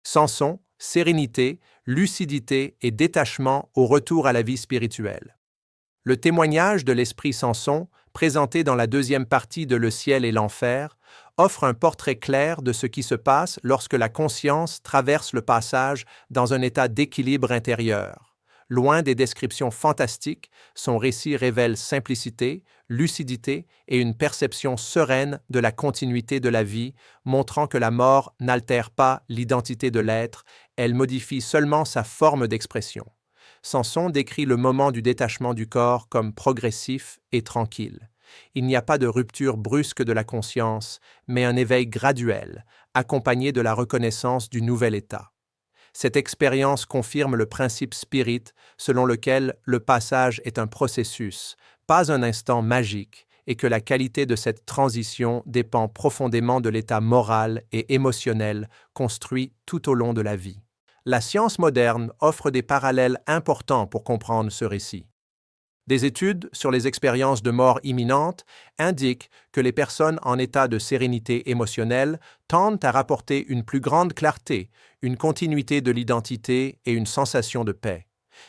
Samson, sérénité, lucidité et détachement au retour à la vie spirituelle. Le témoignage de l'esprit Samson, présenté dans la deuxième partie de Le ciel et l'enfer, offre un portrait clair de ce qui se passe lorsque la conscience traverse le passage dans un état d'équilibre intérieur. Loin des descriptions fantastiques, son récit révèle simplicité, lucidité et une perception sereine de la continuité de la vie, montrant que la mort n'altère pas l'identité de l'être, elle modifie seulement sa forme d'expression. Samson décrit le moment du détachement du corps comme progressif et tranquille. Il n'y a pas de rupture brusque de la conscience, mais un éveil graduel, accompagné de la reconnaissance du nouvel état. Cette expérience confirme le principe spirit selon lequel le passage est un processus, pas un instant magique, et que la qualité de cette transition dépend profondément de l'état moral et émotionnel construit tout au long de la vie. La science moderne offre des parallèles importants pour comprendre ce récit. Des études sur les expériences de mort imminente indiquent que les personnes en état de sérénité émotionnelle tendent à rapporter une plus grande clarté, une continuité de l'identité et une sensation de paix.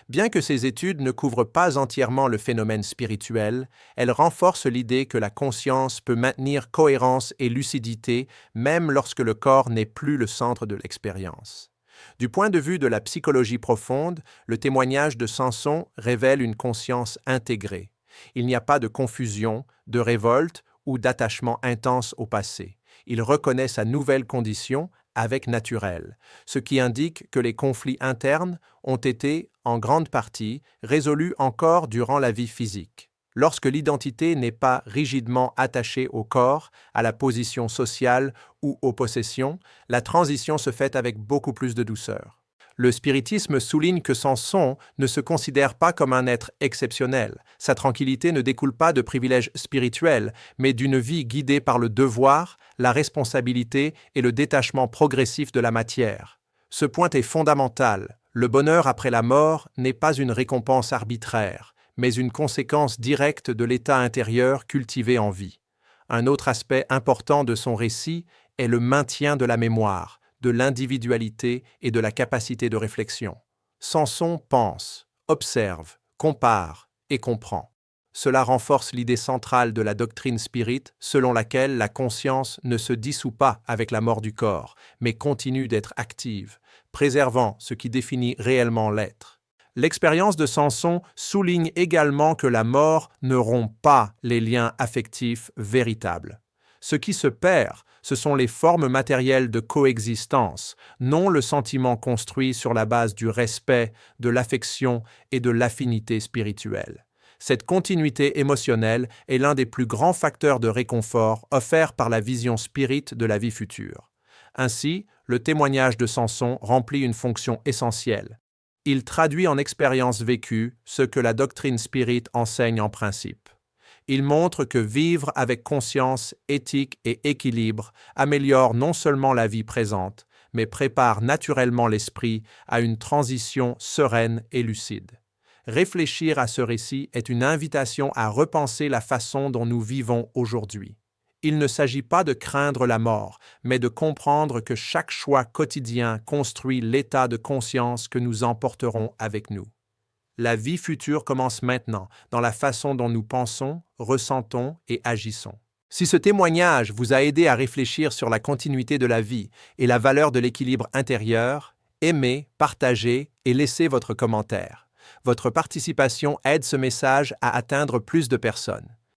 Bien que ces études ne couvrent pas entièrement le phénomène spirituel, elles renforcent l'idée que la conscience peut maintenir cohérence et lucidité même lorsque le corps n'est plus le centre de l'expérience. Du point de vue de la psychologie profonde, le témoignage de Samson révèle une conscience intégrée. Il n'y a pas de confusion, de révolte ou d'attachement intense au passé. Il reconnaît sa nouvelle condition avec naturel, ce qui indique que les conflits internes ont été, en grande partie, résolus encore durant la vie physique. Lorsque l'identité n'est pas rigidement attachée au corps, à la position sociale ou aux possessions, la transition se fait avec beaucoup plus de douceur. Le spiritisme souligne que Samson ne se considère pas comme un être exceptionnel. Sa tranquillité ne découle pas de privilèges spirituels, mais d'une vie guidée par le devoir, la responsabilité et le détachement progressif de la matière. Ce point est fondamental. Le bonheur après la mort n'est pas une récompense arbitraire, mais une conséquence directe de l'état intérieur cultivé en vie. Un autre aspect important de son récit est le maintien de la mémoire, de l'individualité et de la capacité de réflexion. Samson pense, observe, compare et comprend. Cela renforce l'idée centrale de la doctrine spirit selon laquelle la conscience ne se dissout pas avec la mort du corps, mais continue d'être active, préservant ce qui définit réellement l'être. L'expérience de Samson souligne également que la mort ne rompt pas les liens affectifs véritables. Ce qui se perd, ce sont les formes matérielles de coexistence, non le sentiment construit sur la base du respect, de l'affection et de l'affinité spirituelle. Cette continuité émotionnelle est l'un des plus grands facteurs de réconfort offerts par la vision spirit de la vie future. Ainsi, le témoignage de Samson remplit une fonction essentielle. Il traduit en expérience vécue ce que la doctrine spirit enseigne en principe. Il montre que vivre avec conscience, éthique et équilibre améliore non seulement la vie présente, mais prépare naturellement l'esprit à une transition sereine et lucide. Réfléchir à ce récit est une invitation à repenser la façon dont nous vivons aujourd'hui. Il ne s'agit pas de craindre la mort, mais de comprendre que chaque choix quotidien construit l'état de conscience que nous emporterons avec nous. La vie future commence maintenant, dans la façon dont nous pensons, ressentons et agissons. Si ce témoignage vous a aidé à réfléchir sur la continuité de la vie et la valeur de l'équilibre intérieur, aimez, partagez et laissez votre commentaire. Votre participation aide ce message à atteindre plus de personnes.